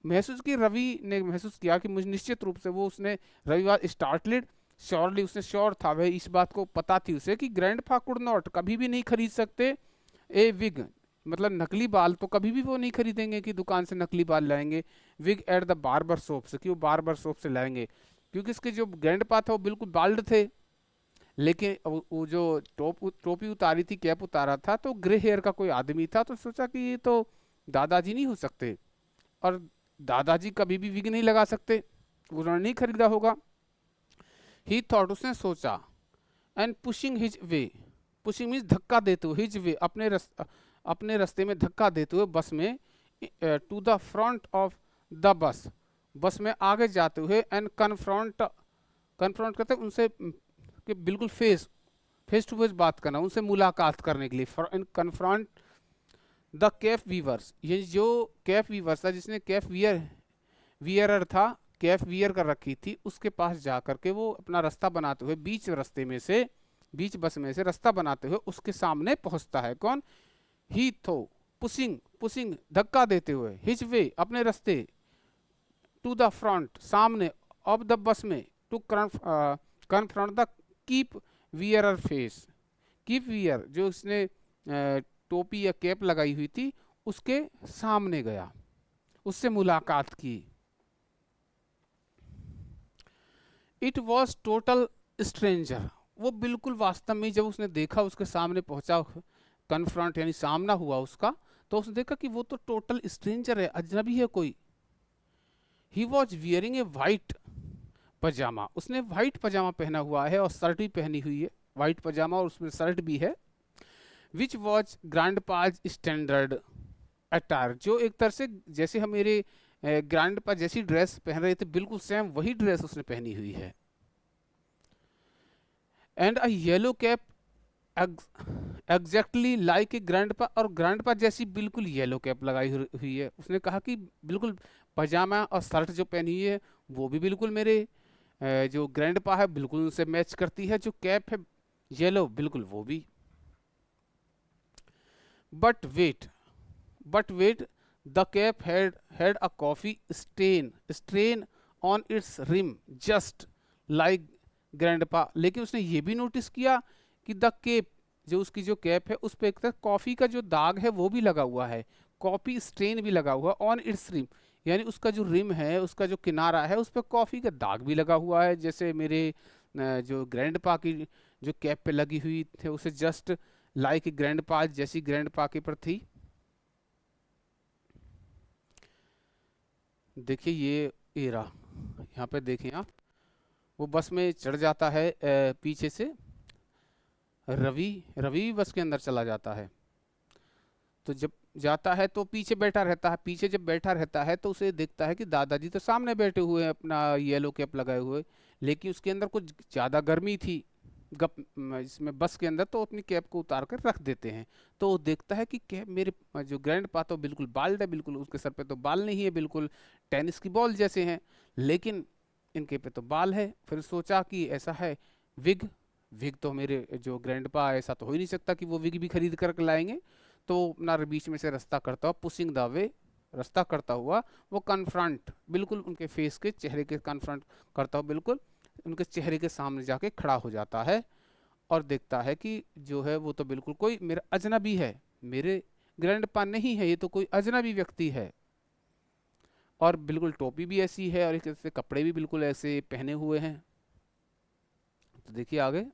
महसूस की, रवि ने महसूस किया कि मुझे निश्चित रूप से वो उसने, रवि वॉज स्टार्टलिड, श्योरली, उसने श्योर था, वह इस बात को पता थी उसे कि ग्रैंडपा कुड नॉट, कभी भी नहीं खरीद सकते, ए विग, मतलब नकली बाल तो कभी भी वो नहीं खरीदेंगे कि दुकान से नकली बाल लाएंगे, wig at the barber shop से, कि वो बार्बर शॉप से लाएंगे, क्योंकि इसके जो ग्रैंडपा था वो बिल्कुल बाल्ड थे, लेकिन वो जो टोपी उतारी थी, कैप उतारा था, तो ग्रे हेयर का कोई आदमी था, तो सोचा कि ये तो दादाजी नहीं हो सकते, और दादाजी कभी भी विग नहीं लगा सकते, उन्होंने नहीं खरीदा होगा। ही थॉट, उसने सोचा, and pushing his way, pushing means धक्का देते हुए, हिज वे, अपने रास्ते में धक्का देते हुए बस में, to the front of the bus, bus में आगे जाते हुए, एंड कन्फ्रंट, कन्फ्रंट करते उनसे कि बिल्कुल फेस टू फेस बात करना, उनसे मुलाकात करने के लिए, and confront the cap wearers, ये जो कैफ वीवर्स था, जिसने कैफ वियरर था, कैफ वियर कर रखी थी, उसके पास जा करके वो अपना रास्ता बनाते हुए, बीच बस में से रास्ता बनाते हुए उसके सामने पहुंचता है। कौन, ही थो, पुशिंग धक्का देते हुए, हिज वे, अपने रास्ते, टू द फ्रंट, सामने, ऑफ द बस में, to confront the cap wearer face, cap wear जो उसने टोपी या कैप लगाई हुई थी उसके सामने गया, उससे मुलाकात की। इट वॉज टोटल स्ट्रेंजर, वो बिल्कुल वास्तव में जब उसने देखा, उसके सामने पहुंचा, कन्फ्रंट यानी सामना हुआ उसका, तो उसने देखा कि वो तो टोटल स्ट्रेंजर है, अजनबी है कोई। He was wearing a white pyjama, उसने वाइट पजामा पहना हुआ है और शर्ट भी पहनी हुई है, वाइट पजामा और उसमें शर्ट भी है। विच वॉज ग्रैंड पाज स्टैंडर्ड अटायर, जो एक तरह से जैसे हम मेरे ग्रैंड पा जैसी ड्रेस पहन रहे थे, बिल्कुल सेम वही ड्रेस उसने पहनी हुई है। And a yellow cap exactly like a grand पा, और ग्रैंड पा जैसी बिल्कुल येलो कैप लगाई हुई है। उसने कहा कि बिल्कुल पजामा और शर्ट जो पहनी हुई है वो भी बिल्कुल मेरे जो ग्रैंड पा है बिल्कुल उनसे मैच करती है, जो कैप है येलो बिल्कुल वो भी। But wait the cap had a coffee stain on its rim just like grandpa, लेकिन उसने ये भी नोटिस किया कि द कैप, जो उसकी जो कैप है उस पर एक तरह कॉफी का जो दाग है वो भी लगा हुआ है, कॉफी स्ट्रेन भी लगा हुआ ऑन इट्स रिम, यानी उसका जो रिम है, उसका जो किनारा है, उस पर कॉफी का दाग भी लगा हुआ है, जैसे मेरे जो ग्रैंडपा की जो कैप पे लगी हुई थे उसे जस्ट लाइक ग्रैंडपा, जैसी ग्रैंडपा के पर थी। देखिए ये एरा, यहाँ पे देखें आप, वो बस में चढ़ जाता है पीछे से। रवि रवि भी बस के अंदर चला जाता है। तो जब जाता है तो पीछे बैठा रहता है। पीछे जब बैठा रहता है तो उसे देखता है कि दादाजी तो सामने बैठे हुए हैं अपना येलो कैप लगाए हुए, लेकिन उसके अंदर कुछ ज़्यादा गर्मी थी गप इसमें बस के अंदर, तो अपनी कैप को उतार कर रख देते हैं। तो वो देखता है कि कैप मेरे जो ग्रैंड पा तो बिल्कुल बाल्ड है, बिल्कुल उसके सर पे तो बाल नहीं है, बिल्कुल टेनिस की बॉल जैसे हैं, लेकिन इनके पे तो बाल है। फिर सोचा कि ऐसा है, विग विग तो मेरे जो ग्रैंड पा, ऐसा तो हो ही नहीं सकता कि वो विग भी खरीद कर लाएंगे। तो अपना बीच में से रास्ता करता हुआ, पुशिंग द वे, रास्ता करता हुआ वो कन्फ्रंट, बिल्कुल उनके फेस के चेहरे के कन्फ्रंट करता हुआ बिल्कुल उनके चेहरे के सामने जाके खड़ा हो जाता है। और देखता है कि जो है वो तो बिल्कुल कोई मेरा अजनबी है, मेरे ग्रैंडपा नहीं है, ये तो कोई अजनबी व्यक्ति है। और बिल्कुल टोपी भी ऐसी है और एक ऐसे कपड़े भी बिल्कुल ऐसे पहने हुए हैं। तो देखिए आगे,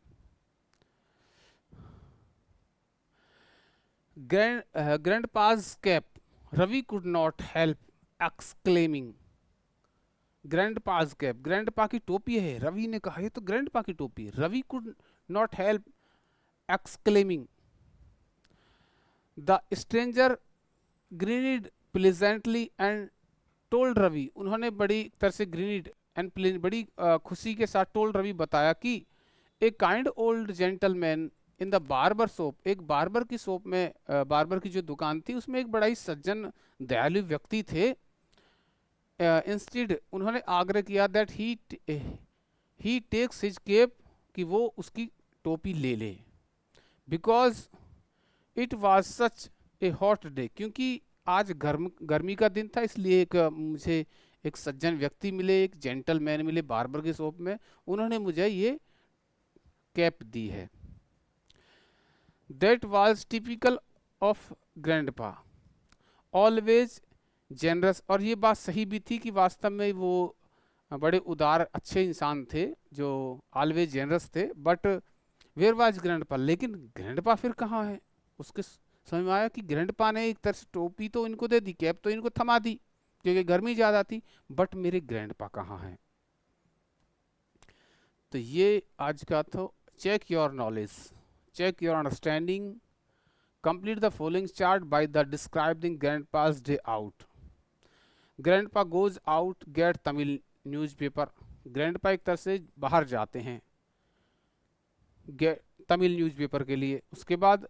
grandpa's cap, Ravi could not help exclaiming. Grandpa's cap, grandpa की टोपी है, रवि ने कहा ये तो ग्रैंडपा की टोपी है। Ravi could not help exclaiming. The stranger grinned pleasantly and told Ravi, उन्होंने बड़ी तरह से ग्रीनिड एंड बड़ी खुशी के साथ टोल्ड रवि बताया कि a kind old gentleman in the barber shop, एक बार्बर की शॉप में, बार्बर की जो दुकान थी उसमें एक बड़ा ही सज्जन दयालु व्यक्ति थे। इंस्टीड उन्होंने आग्रह किया that he takes his cap, कि वो उसकी टोपी ले ले। Because it was such a hot day, क्योंकि आज गर्मी का दिन था, इसलिए मुझे एक सज्जन व्यक्ति मिले, एक जेंटलमैन मिले बार्बर के शॉप में, उन्होंने मुझे ये कैप दी है। That was typical of grandpa, always generous. और ये बात सही भी थी कि वास्तव में वो बड़े उदार अच्छे इंसान थे, जो ऑलवेज जेनरस थे। बट वेयर वाज ग्रैंडपा, लेकिन ग्रैंडपा फिर कहाँ है? उसके समझ में आया कि ग्रैंडपा ने एक तरह से टोपी तो इनको दे दी, कैप तो इनको थमा दी क्योंकि गर्मी ज़्यादा थी, बट मेरे ग्रैंडपा कहाँ हैं? तो ये आज का था check your knowledge, check your understanding, complete the following chart by the describing grandpa's day out. Grandpa goes out get Tamil newspaper, grandpa एक तरह से बाहर जाते हैं तमिल न्यूज़पेपर के लिए। उसके बाद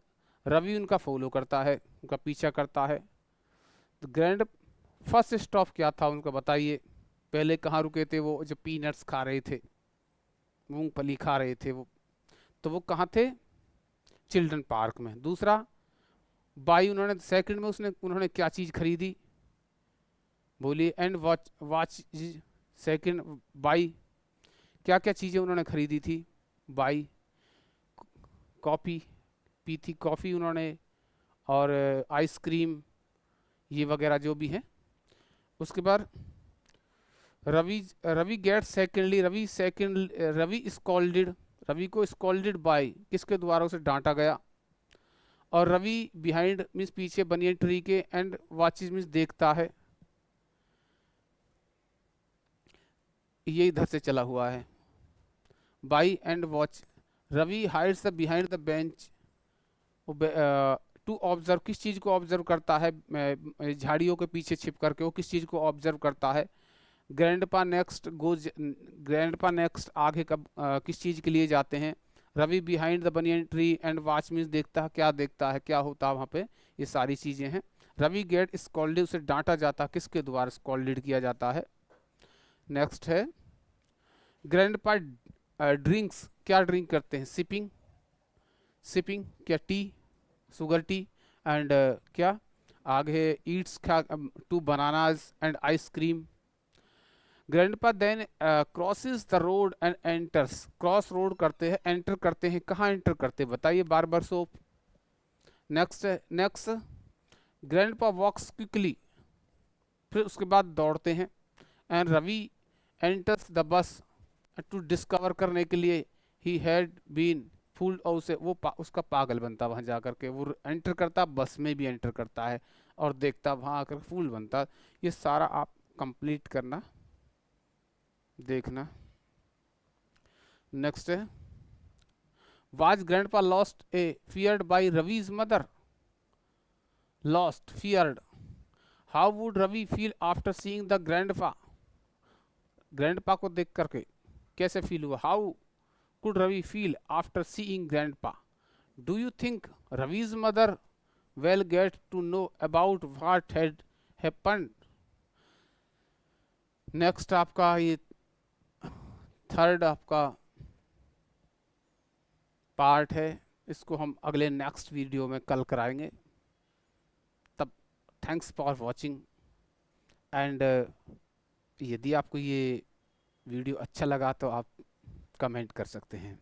रवि उनका फॉलो करता है, उनका पीछा करता है। तो ग्रैंड फर्स्ट स्टॉप क्या था उनका बताइए? पहले कहाँ रुके थे वो? जो पीनट्स खा रहे थे, मूंगफली खा रहे थे वो, तो वो कहाँ थे? चिल्ड्रन पार्क में। दूसरा, बाई उन्होंने सेकंड में उन्होंने क्या चीज़ खरीदी? बोलिए। And watch watch second by, क्या क्या चीज़ें उन्होंने खरीदी थी? बाई, कॉफ़ी पी थी, कॉफ़ी उन्होंने, और आइसक्रीम, ये वगैरह जो भी हैं। उसके बाद Ravi Ravi get secondly, Ravi scolded, Ravi को स्कॉल्डेड बाय, किसके द्वारा उसे डांटा गया? और रवि बिहाइंड मीन्स पीछे बनिए ट्री के, एंड वॉचेज मीन्स देखता है, ये इधर से चला हुआ है। By and watch, Ravi hides the behind the bench to observe, किस चीज़ को ऑब्जर्व करता है? झाड़ियों के पीछे छिप करके वो किस चीज़ को ऑब्जर्व करता है? Grandpa next goes, grandpa next आगे कब किस चीज़ के लिए जाते हैं? Ravi behind the banyan tree and watch means देखता है, क्या देखता है, क्या होता है वहाँ पे, ये सारी चीज़ें हैं। रवि गेट स्कॉल्डेड, उसे डांटा जाता है, किसके द्वारा स्कॉल्डेड किया जाता है? नेक्स्ट है ग्रैंडपा ड्रिंक्स, क्या ड्रिंक करते हैं? सिपिंग, सिपिंग क्या? Tea, sugar tea. एंड क्या आगे? Eats two bananas and ice cream. Grandpa then crosses the road and enters, cross road करते हैं, एंटर करते हैं, कहाँ एंटर करते हैं बताइए? Barber shop. Next grandpa walks quickly, फिर उसके बाद दौड़ते हैं। And Ravi enters the bus to discover, करने के लिए, ही हैड बीन फूल, और उसे वो उसका पागल बनता वहाँ जा करके, वो एंटर करता, बस में भी एंटर करता है और देखता वहाँ आकर फूल बनता। ये सारा आप कंप्लीट करना, देखना। नेक्स्ट है, was grandpa lost a feared by Ravi's mother? Lost, feared. How would Ravi feel after seeing the grandpa? Grandpa को देख करके कैसे फील हुआ? How could Ravi feel after seeing grandpa? Do you think Ravi's mother will get to know about what had happened? Next आपका ये third आपका part है, इसको हम अगले नेक्स्ट वीडियो में कल कराएंगे। तब थैंक्स फॉर वॉचिंग, एंड यदि आपको ये वीडियो अच्छा लगा तो आप कमेंट कर सकते हैं।